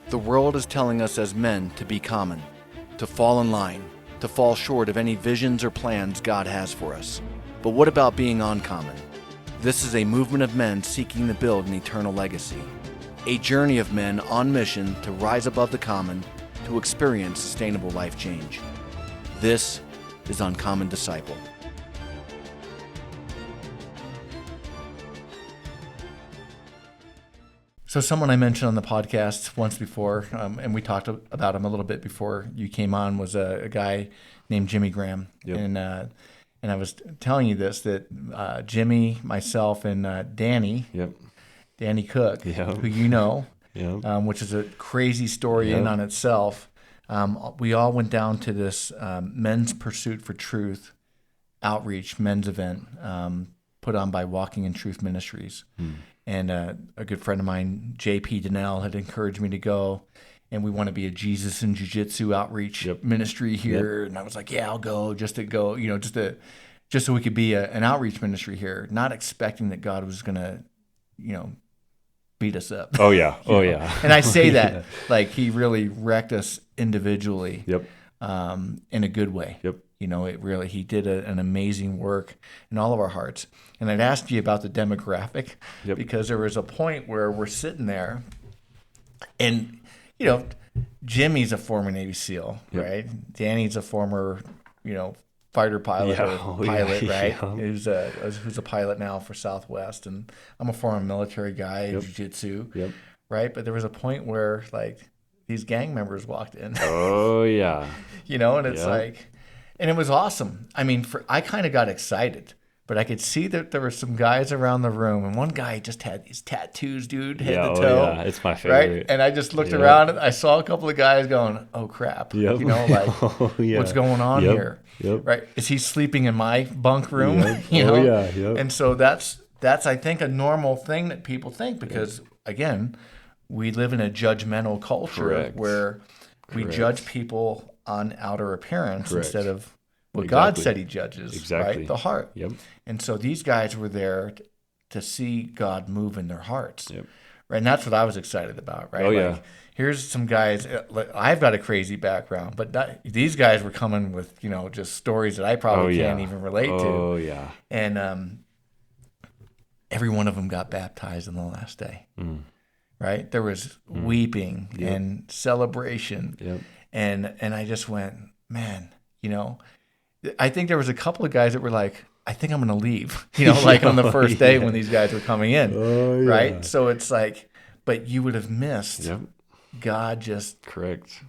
The world is telling us as men to be common, to fall in line, to fall short of any visions or plans God has for us. But what about being uncommon? This is a movement of men seeking to build an eternal legacy. A journey of men on mission to rise above the common, to experience sustainable life change. This is Uncommon Disciple. So someone I mentioned on the podcast once before, and we talked about him a little bit before you came on, was a guy named Jimmy Graham. Yep. And I was telling you this, that Jimmy, myself, and Danny Cook, who you know, which is a crazy story in on itself, we all went down to this Men's Pursuit for Truth outreach men's event put on by Walking in Truth Ministries. And a good friend of mine, J.P. Donnell, had encouraged me to go. And we want to be a Jesus and Jiu-Jitsu outreach ministry here. And I was like, yeah, I'll go just so we could be an outreach ministry here, not expecting that God was going to, beat us up. Oh, yeah. Yeah. And I say that like he really wrecked us individually in a good way. He did an amazing work in all of our hearts. And I'd asked you about the demographic because there was a point where we're sitting there and, Jimmy's a former Navy SEAL, right? Danny's a former, fighter pilot right? Who's a pilot now for Southwest. And I'm a former military guy in jiu-jitsu, right? But there was a point where, these gang members walked in. Oh, yeah. And it's and it was awesome. I mean, I kind of got excited, but I could see that there were some guys around the room, and one guy just had these tattoos, dude, head to toe. Yeah, it's my favorite. Right? And I just looked around, and I saw a couple of guys going, "Oh crap!" What's going on here? Right? Is he sleeping in my bunk room? And so that's I think a normal thing that people think because again, we live in a judgmental culture where we judge people on outer appearance instead of what God said he judges, right? The heart. And so these guys were there to see God move in their hearts. Right? And that's what I was excited about, right? Here's some guys, I've got a crazy background, but these guys were coming with, just stories that I probably can't even relate to. And every one of them got baptized on the last day. Right? There was weeping and celebration. And I just went, man, I think there was a couple of guys that were like, I think I'm going to leave, on the first day when these guys were coming in, right? So it's like, but you would have missed God just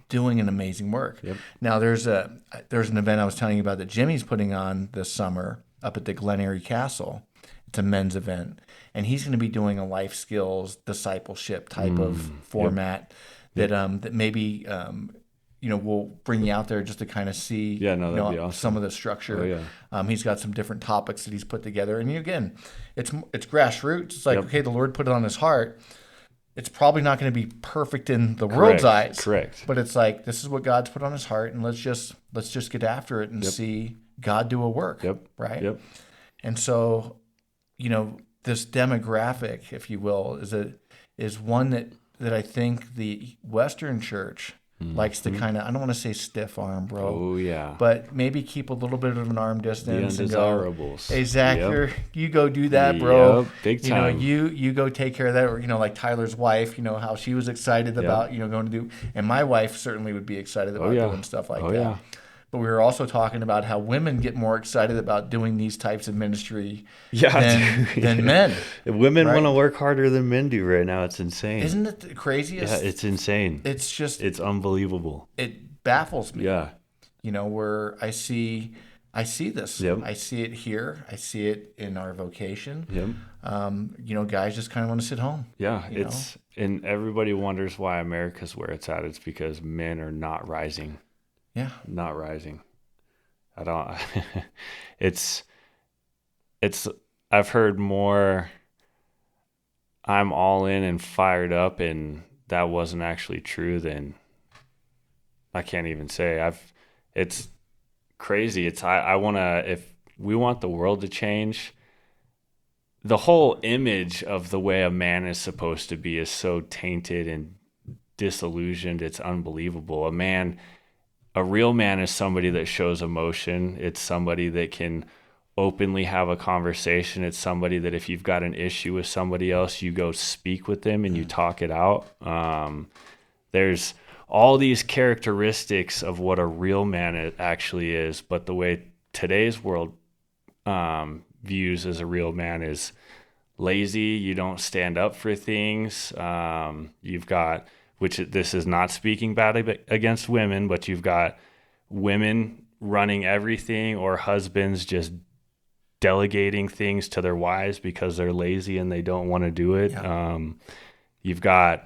doing an amazing work. Now there's an event I was telling you about that Jimmy's putting on this summer up at the Glen Eyrie Castle. It's a men's event, and he's going to be doing a life skills discipleship type of format that maybe we'll bring you out there just to kind of see awesome. Some of the structure. He's got some different topics that he's put together, and again, it's grassroots. It's like okay, the Lord put it on his heart. It's probably not going to be perfect in the world's eyes, but it's like this is what God's put on his heart, and let's just get after it and see God do a work, right? And so, this demographic, if you will, is one that I think the Western church likes to kind of, I don't want to say stiff arm, bro. But maybe keep a little bit of an arm distance. The undesirables. And go, hey, Zach, you go do that, bro. Big time. You go take care of that. Or, like Tyler's wife, how she was excited about, going to do. And my wife certainly would be excited about doing stuff like that. But we were also talking about how women get more excited about doing these types of ministry than men. Women want to work harder than men do right now. It's insane. Isn't it the craziest? Yeah, it's insane. It's unbelievable. It baffles me. Yeah. Where I see this. I see it here. I see it in our vocation. Guys just kind of want to sit home. Yeah. And everybody wonders why America's where it's at. It's because men are not rising. Not rising. I don't. I've heard more. I'm all in and fired up, and that wasn't actually true. Then I can't even say. It's crazy. I want to. If we want the world to change, the whole image of the way a man is supposed to be is so tainted and disillusioned. It's unbelievable. A real man is somebody that shows emotion. It's somebody that can openly have a conversation. It's somebody that if you've got an issue with somebody else, you go speak with them and you talk it out. There's all these characteristics of what a real man actually is, but the way today's world views as a real man is lazy. You don't stand up for things. You've got, this is not speaking bad against women, but you've got women running everything, or husbands just delegating things to their wives because they're lazy and they don't want to do it. Yeah. You've got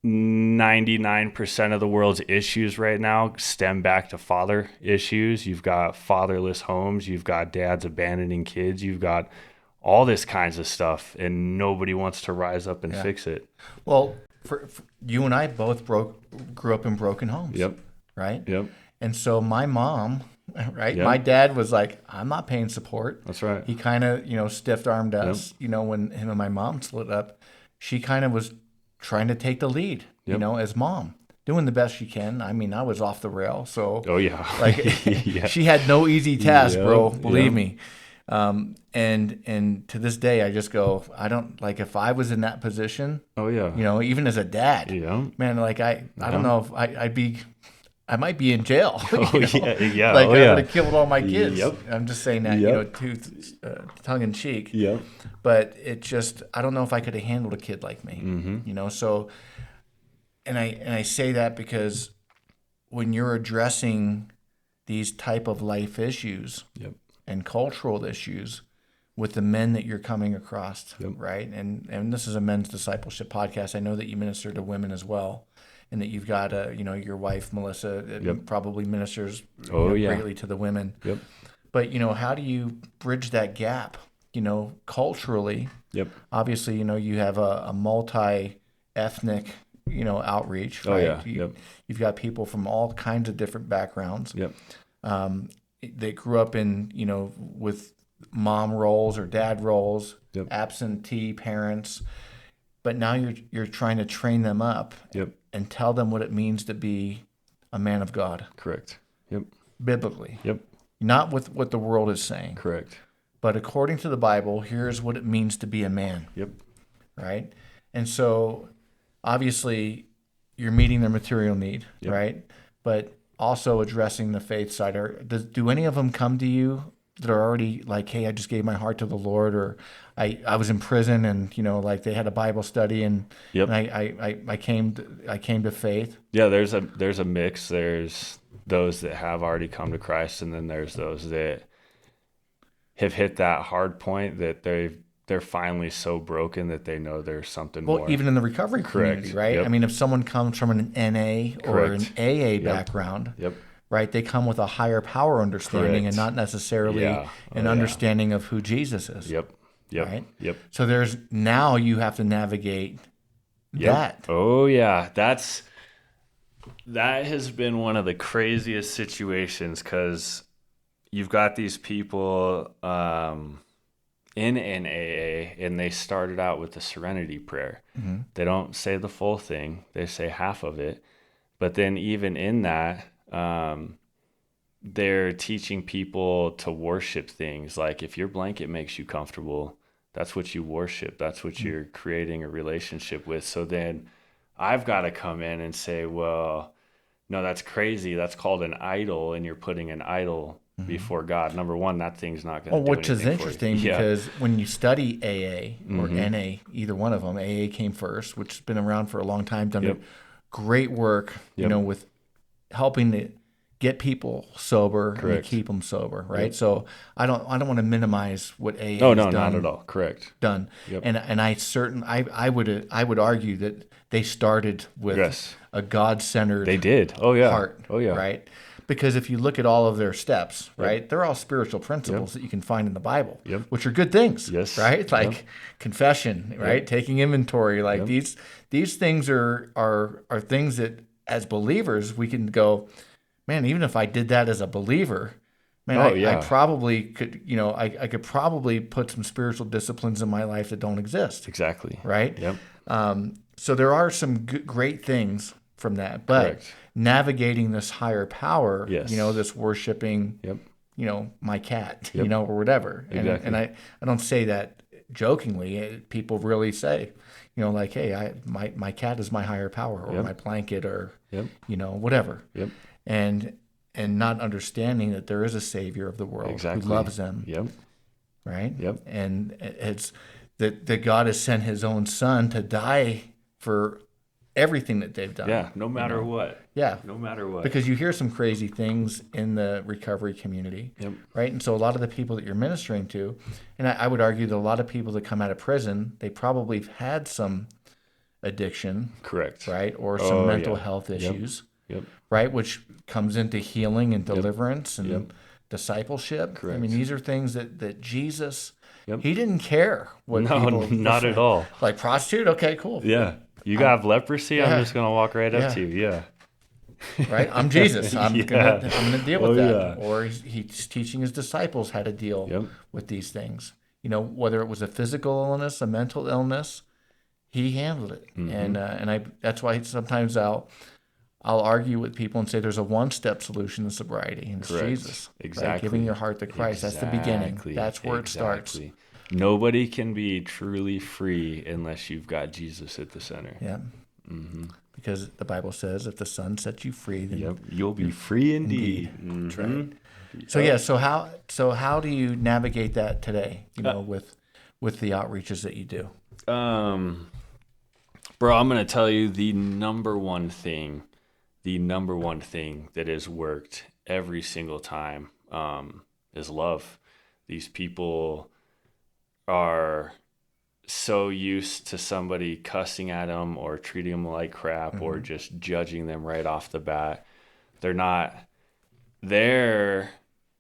99% of the world's issues right now stem back to father issues. You've got fatherless homes. You've got dads abandoning kids. You've got all this kinds of stuff, and nobody wants to rise up and fix it. Well, for you and I both grew up in broken homes. Yep. Right? Yep. And so my mom, right? Yep. My dad was like, I'm not paying support. That's right. He kind of, stiff-armed us, when him and my mom split up. She kind of was trying to take the lead, as mom, doing the best she can. I mean, I was off the rail. So, she had no easy task, bro. Believe me. And to this day, I just go, I don't, like, if I was in that position, even as a dad, man, like, I don't know if I might be in jail. Like, I would have killed all my kids. Yep. I'm just saying that, tongue in cheek. Yep. But it just, I don't know if I could have handled a kid like me. Mm-hmm. So, and I say that because when you're addressing these type of life issues and cultural issues with the men that you're coming across, right? And this is a men's discipleship podcast. I know that you minister to women as well. And that you've got, your wife, Melissa, probably ministers greatly to the women. Yep. But, how do you bridge that gap, culturally? Yep. Obviously, you have a multi-ethnic, outreach, right? You've got people from all kinds of different backgrounds. Yep. They grew up in, with mom roles or dad roles, absentee parents. But now you're trying to train them up. And tell them what it means to be a man of God. Correct. Yep. Biblically. Yep. Not with what the world is saying. Correct. But according to the Bible, here's what it means to be a man. Yep. Right? And so, obviously, you're meeting their material need, right? But also addressing the faith side. Do any of them come to you that are already like, hey, I just gave my heart to the Lord, or I was in prison and, like they had a Bible study and, and I came to faith? Yeah, there's a mix. There's those that have already come to Christ, and then there's those that have hit that hard point that they're finally so broken that they know there's something more. Well, even in the recovery community, right? Yep. I mean, if someone comes from an NA or an AA background, right, they come with a higher power understanding and not necessarily an understanding of who Jesus is. Yep. Right? So now you have to navigate that. Oh yeah, that has been one of the craziest situations, because you've got these people in AA, and they started out with the Serenity Prayer. Mm-hmm. They don't say the full thing; they say half of it. But then even in that, they're teaching people to worship things. Like, if your blanket makes you comfortable, that's what you worship. That's what you're creating a relationship with. So then I've got to come in and say, well, no, that's crazy. That's called an idol, and you're putting an idol before God. Number one, that thing's not going to do which anything is interesting because when you study AA or NA, either one of them, AA came first, which has been around for a long time, done great work, with helping to get people sober and keep them sober, right? So I don't want to minimize what AA has done. No, not at all. Correct. Done. Yep. And I would argue that they started with a God-centered heart. Oh yeah. Right? Because if you look at all of their steps, right, they're all spiritual principles that you can find in the Bible, which are good things, right? Like confession, right? Taking inventory, like these things are things that as believers we can go, man, even if I did that as a believer, man, I probably could, I could probably put some spiritual disciplines in my life that don't exist. Exactly. Right? Yep. So there are some great things from that, but Correct. navigating this higher power, Yes. This worshiping, Yep. My cat, Yep. Or whatever. Exactly. And I don't say that jokingly. People really say, like, hey, my cat is my higher power, or Yep. my blanket, or, Yep. Whatever. Yep. And not understanding that there is a savior of the world Exactly. who loves them. Yep. Right. Yep. And it's that God has sent his own son to die for everything that they've done. Yeah. No matter what. Yeah. No matter what. Because you hear some crazy things in the recovery community. Yep. Right. And so a lot of the people that you're ministering to, and I would argue that a lot of people that come out of prison, they probably have had some addiction. Correct. Right. Or some mental health issues. Yep. Right. Which comes into healing and deliverance and discipleship. Correct. I mean, these are things that Jesus, Yep. he didn't care what people. Not at all. Like prostitute. Okay, cool. Yeah. You got leprosy. I'm just going to walk right up to you. Yeah. Right. I'm Jesus. I'm gonna deal with that. Yeah. Or he's teaching his disciples how to deal with these things. Whether it was a physical illness, a mental illness, he handled it. Mm-hmm. And that's why sometimes I'll argue with people and say there's a one-step solution to sobriety, and it's Jesus. Exactly. Right? Giving your heart to Christ. That's the beginning. That's where it starts. Nobody can be truly free unless you've got Jesus at the center. Yeah. Mm-hmm. Because the Bible says, if the Son sets you free, then you'll be free indeed. Mm-hmm. That's right. So how do you navigate that today? With the outreaches that you do. Bro, I'm gonna tell you the number one thing that has worked every single time is love. These people are so used to somebody cussing at them or treating them like crap or just judging them right off the bat. They're not there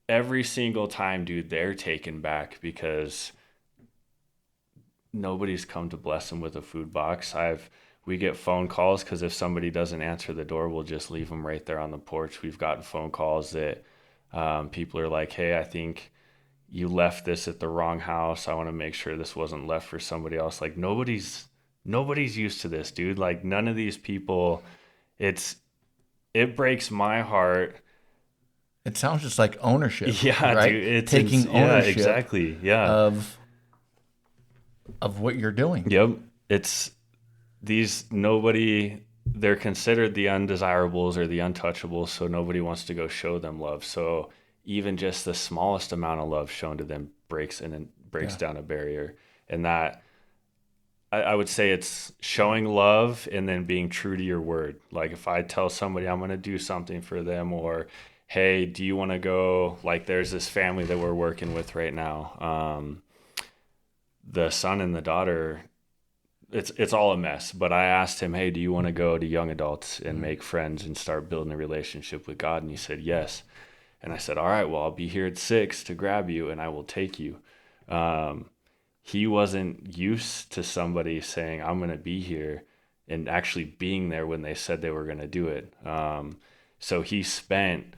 every single time, dude. They're taken back because nobody's come to bless them with a food box. We get phone calls because if somebody doesn't answer the door, we'll just leave them right there on the porch. We've gotten phone calls that people are like, hey, I think you left this at the wrong house. I want to make sure this wasn't left for somebody else. Like nobody's used to this, dude. Like none of these people, it breaks my heart. It sounds just like ownership. Yeah, right? Dude. It's taking ownership. Yeah, exactly. Yeah. Of what you're doing. Yep. It's they're considered the undesirables or the untouchables. So nobody wants to go show them love. So even just the smallest amount of love shown to them breaks down a barrier. And that I would say it's showing love and then being true to your word. Like if I tell somebody I'm going to do something for them, or, hey, do you want to go? Like there's this family that we're working with right now. The son and the daughter, it's all a mess. But I asked him, hey, do you want to go to young adults and make friends and start building a relationship with God? And he said, yes. And I said, all right, well, I'll be here at 6 to grab you and I will take you. He wasn't used to somebody saying, I'm going to be here, and actually being there when they said they were going to do it. So he spent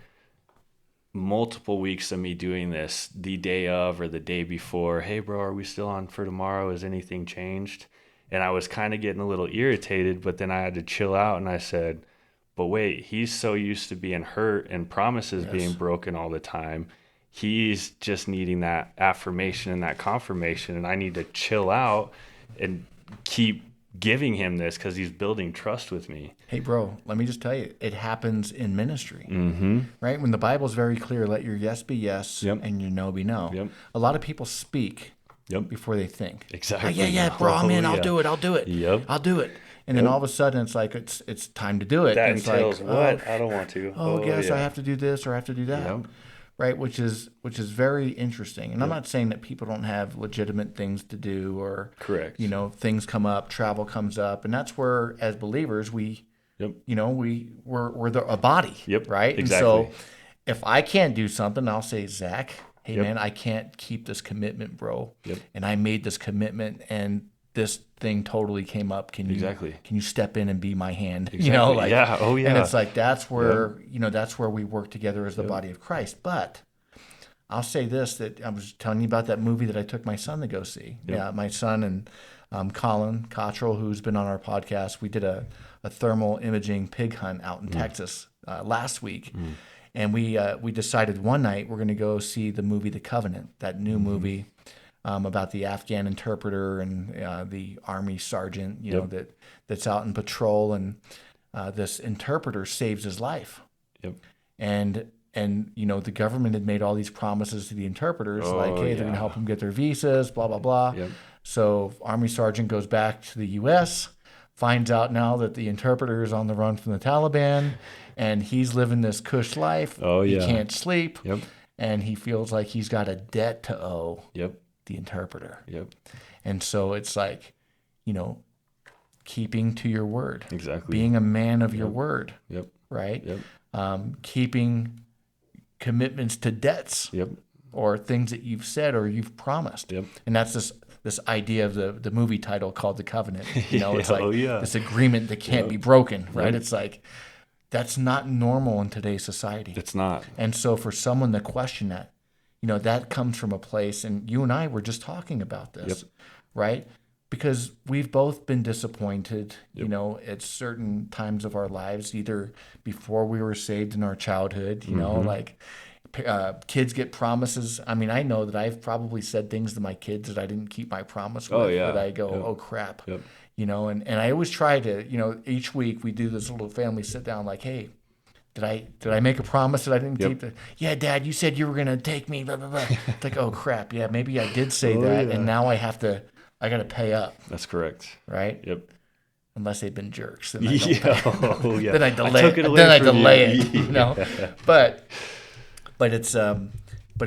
multiple weeks of me doing this the day of or the day before. Hey, bro, are we still on for tomorrow? Has anything changed? And I was kind of getting a little irritated, but then I had to chill out and I said, but wait, he's so used to being hurt and promises being broken all the time. He's just needing that affirmation and that confirmation. And I need to chill out and keep giving him this because he's building trust with me. Hey, bro, let me just tell you, it happens in ministry, right? When the Bible's very clear, let your yes be yes and your no be no. Yep. A lot of people speak before they think. Exactly. Yeah, bro, I'm in. I'll do it. I'll do it. Yep. I'll do it. And then all of a sudden, it's like it's time to do it. That it's entails like, what? I don't want to. I have to do this or I have to do that. Right, which is very interesting. And I'm not saying that people don't have legitimate things to do or correct. Things come up, travel comes up, and that's where as believers we're a body. Yep. Right. Exactly. And so if I can't do something, I'll say, Zach, hey man, I can't keep this commitment, bro. Yep. And I made this commitment and this thing totally came up. Can you step in and be my hand? Exactly. And it's like that's where that's where we work together as the body of Christ. But I'll say this, that I was telling you about that movie that I took my son to go see. Yeah, my son and Colin Cottrell, who's been on our podcast. We did a thermal imaging pig hunt out in Texas last week. And we decided one night we're going to go see the movie The Covenant, that new movie about the Afghan interpreter and the army sergeant, that's out in patrol, and this interpreter saves his life. And the government had made all these promises to the interpreters, hey, they're going to help them get their visas, blah, blah, blah. So Army Sergeant goes back to the U.S., finds out now that the interpreter is on the run from the Taliban, and he's living this cush life. He can't sleep, and he feels like he's got a debt to owe the interpreter. And so it's like, keeping to your word. Exactly. Being a man of your word. Right? Keeping commitments to debts. Or things that you've said or you've promised. And that's this idea of the movie title called The Covenant. It's like this agreement that can't be broken, right? It's like, that's not normal in today's society. It's not. And so for someone to question that, that comes from a place, and you and I were just talking about this, right? Because we've both been disappointed, at certain times of our lives, either before we were saved in our childhood, like kids get promises. I mean, I know that I've probably said things to my kids that I didn't keep my promise with, that I go, oh crap, and I always try to, each week we do this little family sit down, like, hey, did I make a promise that I didn't keep? Yeah, Dad, you said you were going to take me, blah, blah, blah. It's like, oh crap. Yeah, maybe I did say that. And now I got to pay up. That's correct. Right? Unless they've been jerks. Then I then I delay it. But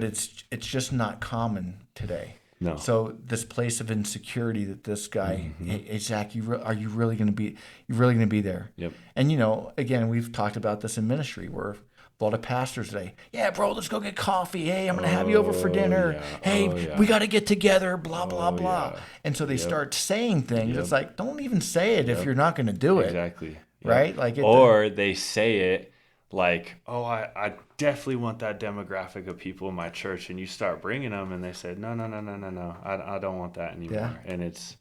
it's just not common today. No. So this place of insecurity that this guy, hey, Zach, are you really going to be? You're really going to be there? And again, we've talked about this in ministry where a lot of pastors today, yeah, bro, let's go get coffee. Hey, I'm going to have you over for dinner. Hey, we got to get together. Blah blah blah. And so they start saying things. It's like, don't even say it if you're not going to do it. Exactly. Right? Like, or they say it like, oh, I definitely want that demographic of people in my church, and you start bringing them, and they say, no, I don't want that anymore, and it's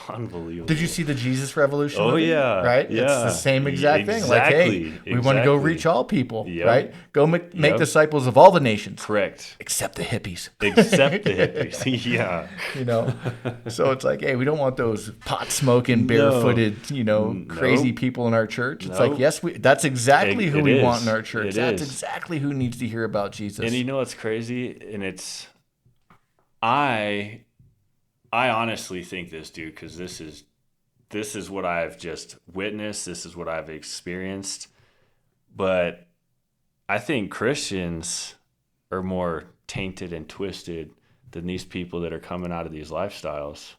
unbelievable. Did you see the Jesus Revolution? Oh movie? Yeah, right. Yeah. It's the same exact thing. Like, hey, we want to go reach all people, right? Go make disciples of all the nations. Correct. Except the hippies. Except the hippies. Yeah. So it's like, hey, we don't want those pot smoking, barefooted, crazy people in our church. It's like, yes, that's exactly who we want in our church. That's exactly who needs to hear about Jesus. And what's crazy? And it's, I honestly think this, dude, because this is what I've just witnessed. This is what I've experienced. But I think Christians are more tainted and twisted than these people that are coming out of these lifestyles.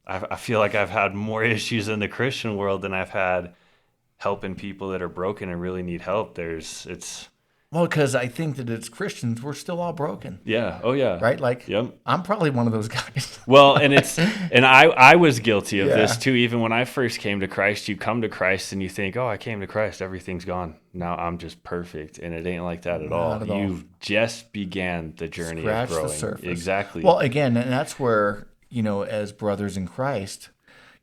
I feel like I've had more issues in the Christian world than I've had helping people that are broken and really need help. Well, because I think that as Christians, we're still all broken. Yeah. Oh, yeah. Right? Like, I'm probably one of those guys. Well, and I was guilty of this too. Even when I first came to Christ, you come to Christ and you think, oh, I came to Christ, everything's gone. Now I'm just perfect. And it ain't like that at all. You've just began the journey of growing. The surface. Exactly. Well, again, and that's where, as brothers in Christ,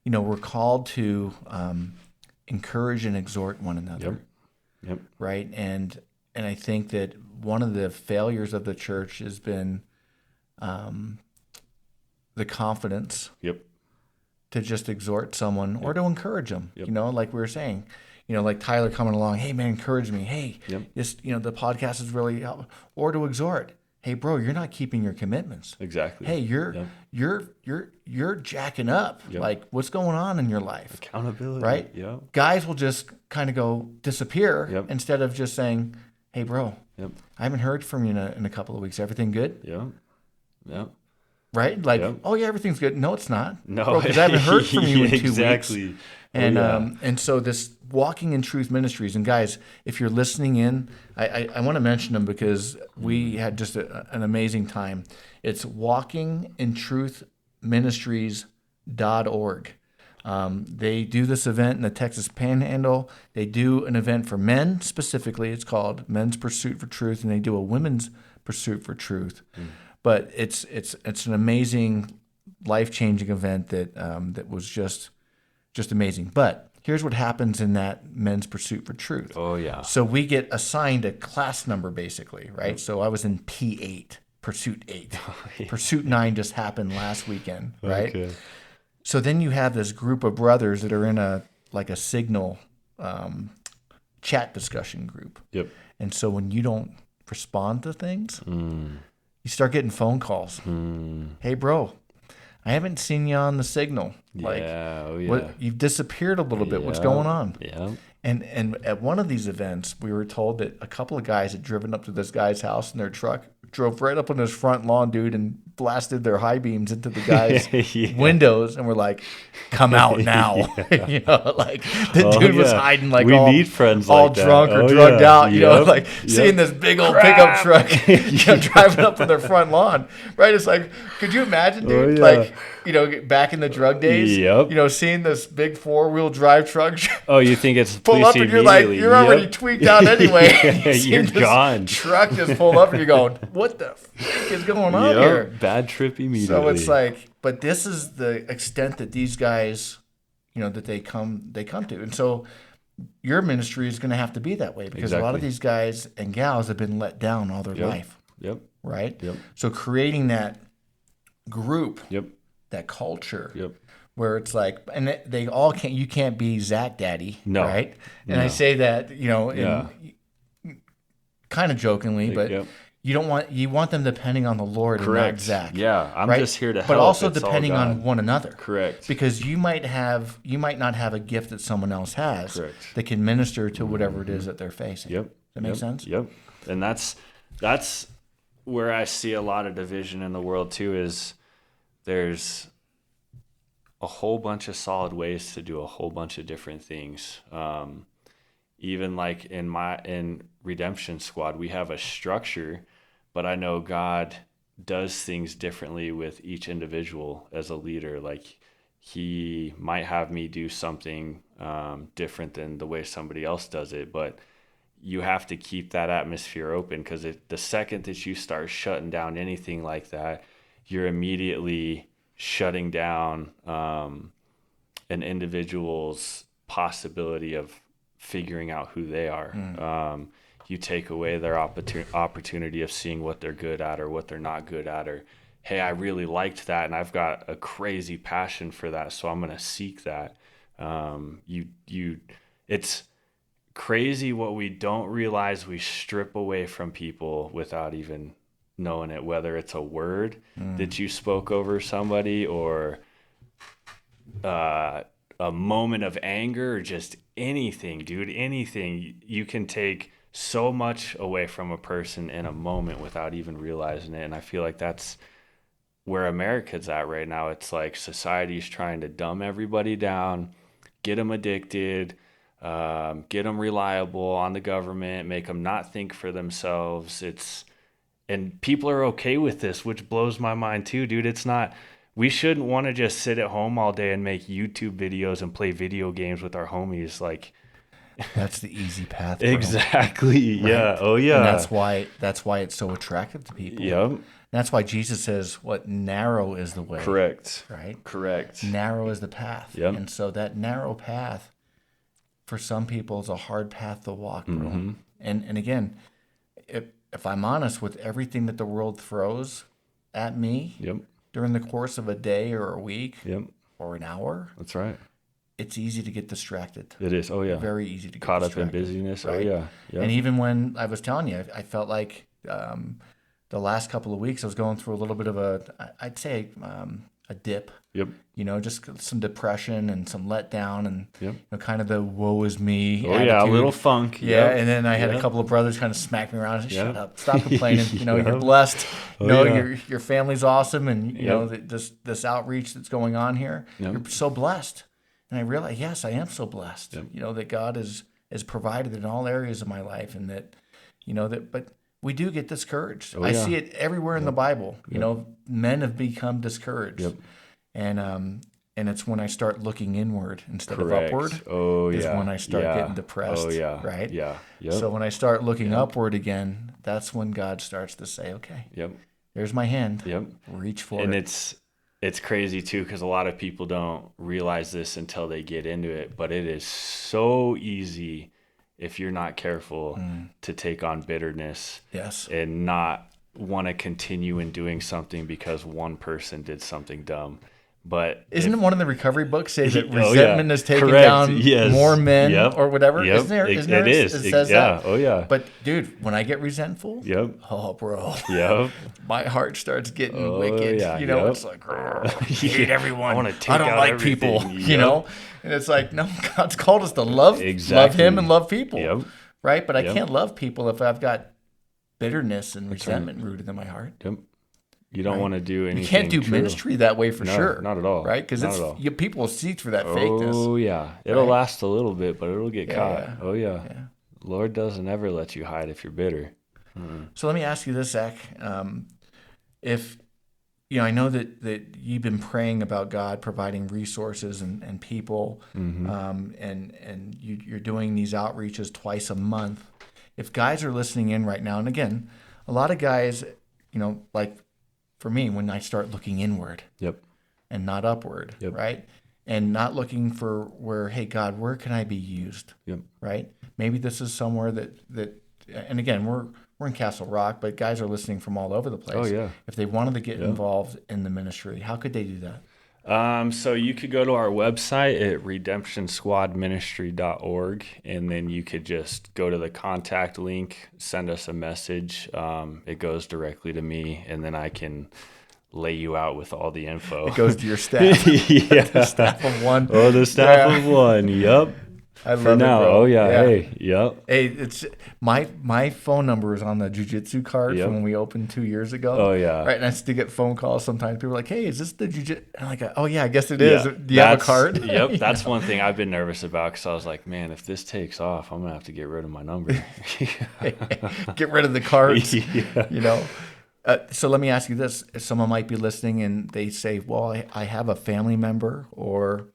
we're called to encourage and exhort one another. Yep. Right? And I think that one of the failures of the church has been the confidence to just exhort someone or to encourage them. Like we were saying, like Tyler coming along, hey man, encourage me. Hey, this, the podcast is really helpful. Or to exhort, hey bro, you're not keeping your commitments. Exactly. Hey, you're jacking up. Like, what's going on in your life? Accountability. Right? Yeah. Guys will just kind of disappear instead of just saying, hey, bro, I haven't heard from you in a couple of weeks. Everything good? Yeah. Right? Like, oh, yeah, everything's good. No, it's not. No. Because I haven't heard from you in 2 weeks. And so this Walking in Truth Ministries, and guys, if you're listening in, I want to mention them because we had just an amazing time. It's walkingintruthministries.org. They do this event in the Texas Panhandle. They do an event for men specifically. It's called Men's Pursuit for Truth, and they do a Women's Pursuit for Truth. But it's an amazing life-changing event that was just amazing. But here's what happens in that men's pursuit for truth. Oh, yeah. So we get assigned a class number, basically, right? So I was in P8, Pursuit 8. Pursuit 9 just happened last weekend, right? Okay. So then you have this group of brothers that are in a Signal chat discussion group. Yep. And so when you don't respond to things, you start getting phone calls. Hey, bro, I haven't seen you on the Signal. You've disappeared a little bit. What's going on? Yeah. And at one of these events, we were told that a couple of guys had driven up to this guy's house in their truck, drove right up on his front lawn, dude, and blasted their high beams into the guy's windows, and were like, "Come out now!" You know, like the dude was hiding, like we need friends all like drunk or drugged out. You know, like seeing this big old pickup truck, driving up on their front lawn. Right? It's like, could you imagine, dude? Like, back in the drug days, seeing this big 4-wheel drive truck. Oh, you think it's pull up and you're like, you're already tweaked out anyway. You're gone. Truck just pulled up and you're going, what the fuck is going on here? Bad trip immediately. So it's like, but this is the extent that these guys, that they come to. And so your ministry is going to have to be that way, because a lot of these guys and gals have been let down all their life. Yep. Right? Yep. So creating that group, that culture, where it's like, and they all can't, you can't be Zach Daddy, right? And I say that, kind of jokingly, but you want them depending on the Lord. Correct. And not Zach. Yeah, I'm just here to help. But also depending on one another. Correct. Because you might not have a gift that someone else has. Correct. That can minister to whatever it is that they're facing. Yep. Does that make sense? Yep. And that's where I see a lot of division in the world too, is there's a whole bunch of solid ways to do a whole bunch of different things. Even like in Redemption Squad, we have a structure, but I know God does things differently with each individual as a leader. Like he might have me do something different than the way somebody else does it, but you have to keep that atmosphere open, because the second that you start shutting down anything like that, you're immediately shutting down an individual's possibility of figuring out who they are. You take away their opportunity of seeing what they're good at or what they're not good at, or, hey, I really liked that and I've got a crazy passion for that, so I'm going to seek that. It's crazy what we don't realize we strip away from people without even knowing it, whether it's a word that you spoke over somebody, or a moment of anger, or just anything, dude, anything. You can take so much away from a person in a moment without even realizing it. And I feel like that's where America's at right now. It's like society's trying to dumb everybody down, get them addicted, get them reliable on the government, make them not think for themselves. And people are okay with this, which blows my mind too, dude. It's not, we shouldn't want to just sit at home all day and make YouTube videos and play video games with our homies. Like, that's the easy path. Bro. Exactly. Right? Yeah. Oh yeah. And that's why it's so attractive to people. Yep. That's why Jesus says, what, narrow is the way. Correct. Right? Correct. Narrow is the path. Yep. And so that narrow path, for some people, is a hard path to walk, bro. Mm-hmm. And again, if I'm honest, with everything that the world throws at me during the course of a day or a week or an hour. That's right. It's easy to get distracted. It is. Oh, yeah. Very easy to get caught distracted. Up in busyness. Right? Oh, yeah. Yep. And even when I was telling you, I felt like the last couple of weeks I was going through a little bit of I'd say a dip. Yep. Just some depression and some letdown and kind of the woe is me attitude. Yeah, a little funk. Yeah, and then I had a couple of brothers kind of smack me around and say, shut up, stop complaining. You're blessed. Your family's awesome, and this outreach that's going on here, you're so blessed. And I realized, yes, I am so blessed. That God has provided in all areas of my life, and that but we do get discouraged. I see it everywhere in the Bible. Men have become discouraged. And it's when I start looking inward instead of upward. Is when I start getting depressed. Right? Yeah. So when I start looking upward again, that's when God starts to say, okay, there's my hand. Reach for it. And it's it's crazy too, because a lot of people don't realize this until they get into it, but it is so easy if you're not careful to take on bitterness. Yes. And not want to continue in doing something because one person did something dumb. But isn't it one of the recovery books say that resentment is taking down more men or whatever? Yep. Isn't there? It is. It says that. Oh yeah. But dude, when I get resentful, oh bro, my heart starts getting wicked. Yeah. You know, it's like I hate everyone. I don't like people. You know, and it's like, no, God's called us to love Him and love people, right? But I can't love people if I've got bitterness and resentment rooted in my heart. You don't want to do anything. You can't do ministry that way for sure. Not at all. Right? Because people will seek for that fakeness. Oh, yeah. It'll last a little bit, but it'll get caught. Yeah. Oh, yeah. Lord doesn't ever let you hide if you're bitter. So let me ask you this, Zach. If, I know that you've been praying about God providing resources and people, and you're doing these outreaches twice a month. If guys are listening in right now, and again, a lot of guys, like, for me, when I start looking inward and not upward, right? And not looking for where, hey, God, where can I be used, right? Maybe this is somewhere that and again, we're in Castle Rock, but guys are listening from all over the place. Oh, yeah. If they wanted to get involved in the ministry, how could they do that? So you could go to our website at redemptionsquadministry.org, and then you could just go to the contact link, send us a message. It goes directly to me, and then I can lay you out with all the info. It goes to your staff. The staff of one. Oh, the staff of one. Yep. I love it, bro. Oh yeah. Hey. Yep. Hey, it's my phone number is on the jiu-jitsu card from when we opened 2 years ago. Oh yeah. Right, and I still get phone calls sometimes. People are like, "Hey, is this the jiu-jitsu?" I'm like, "Oh yeah, I guess it is." Do you have a card? Yep. That's one thing I've been nervous about, because I was like, man, if this takes off, I'm gonna have to get rid of my number. Get rid of the cards. So let me ask you this: if someone might be listening and they say, "Well, I have a family member or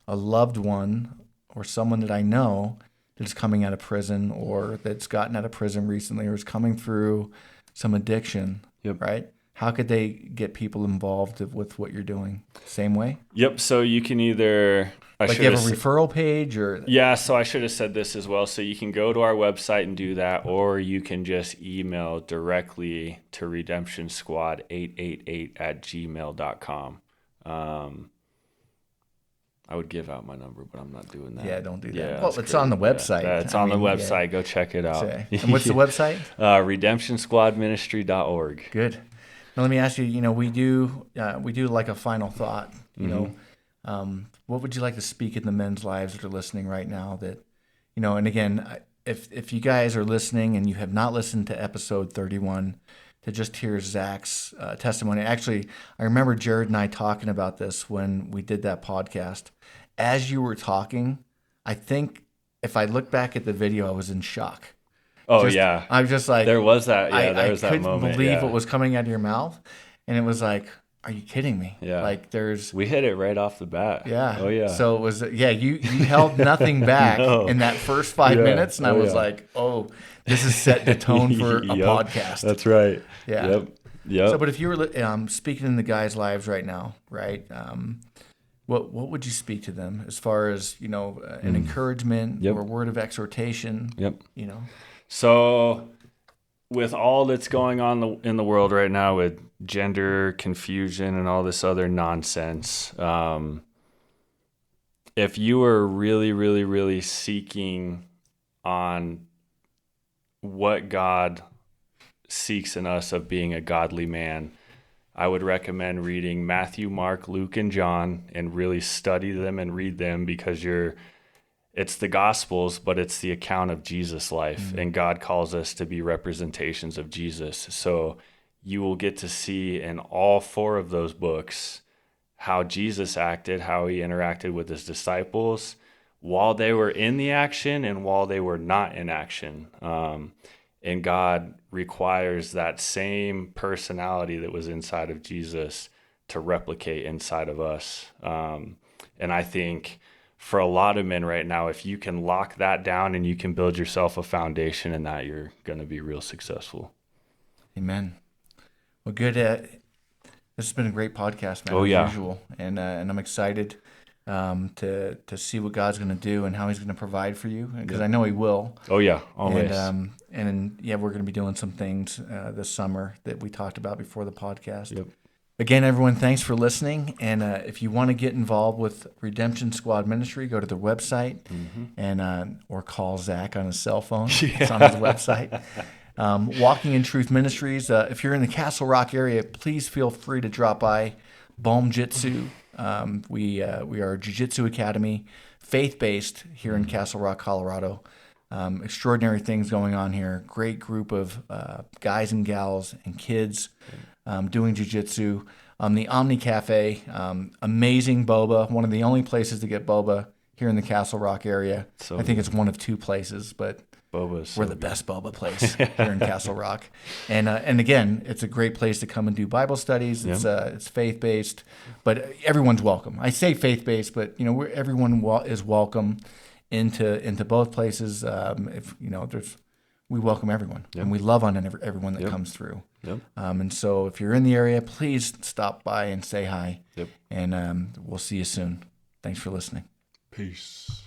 a loved one, or someone that I know that's coming out of prison, or that's gotten out of prison recently, or is coming through some addiction," right? How could they get people involved with what you're doing? Same way? Yep. So you can either... you have a referral page or... Yeah, so I should have said this as well. So you can go to our website and do that, or you can just email directly to redemptionsquad888@gmail.com. I would give out my number, but I'm not doing that. Yeah, don't do that. Yeah, well, it's on the website. Yeah, it's on the website. Go check it out. And what's the website? redemptionsquadministry.org. Good. Now let me ask you. We do like a final thought. What would you like to speak in the men's lives that are listening right now? That, and again, if you guys are listening and you have not listened to episode 31, to just hear Zach's testimony. Actually, I remember Jared and I talking about this when we did that podcast. As you were talking, I think if I look back at the video, I was in shock. Oh, yeah. I was just like... There was that, there was that moment. I couldn't believe what was coming out of your mouth. And it was like, are you kidding me? Yeah. Like we hit it right off the bat. Yeah. Oh, yeah. So it was, you held nothing back in that first 5 minutes. And I was like, oh, this is set the tone for a podcast. That's right. Yeah. Yep. So, but if you were speaking in the guys' lives right now, right? What would you speak to them as far as an encouragement or a word of exhortation? Yep. So, with all that's going on in the world right now, with gender confusion and all this other nonsense, if you are really, really, really seeking on what God seeks in us of being a godly man, I would recommend reading Matthew, Mark, Luke, and John, and really study them and read them, because it's the Gospels, but it's the account of Jesus' life, and God calls us to be representations of Jesus. So you will get to see in all 4 of those books how Jesus acted, how he interacted with his disciples while they were in the action and while they were not in action. And God requires that same personality that was inside of Jesus to replicate inside of us. And I think for a lot of men right now, if you can lock that down and you can build yourself a foundation in that, you're going to be real successful. Amen. Well, good. This has been a great podcast, man. As usual, and I'm excited to see what God's going to do and how He's going to provide for you, because I know He will. Oh yeah, always. And we're going to be doing some things this summer that we talked about before the podcast. Yep. Again, everyone, thanks for listening. And if you want to get involved with Redemption Squad Ministry, go to their website and or call Zach on his cell phone. It's on his website. Walking in Truth Ministries. If you're in the Castle Rock area, please feel free to drop by Balm Jitsu. We are a jiu-jitsu academy, faith-based here in Castle Rock, Colorado. Extraordinary things going on here. Great group of guys and gals and kids doing jiu-jitsu. The Omni Cafe, amazing boba. One of the only places to get boba here in the Castle Rock area. I think it's one of two places, but we're the best boba place here in Castle Rock. And again, it's a great place to come and do Bible studies. It's faith-based, but everyone's welcome. I say faith-based, but everyone is welcome into both places. We welcome everyone, and we love on everyone that comes through. Yep. And so if you're in the area, please stop by and say hi. Yep. And we'll see you soon. Thanks for listening. Peace.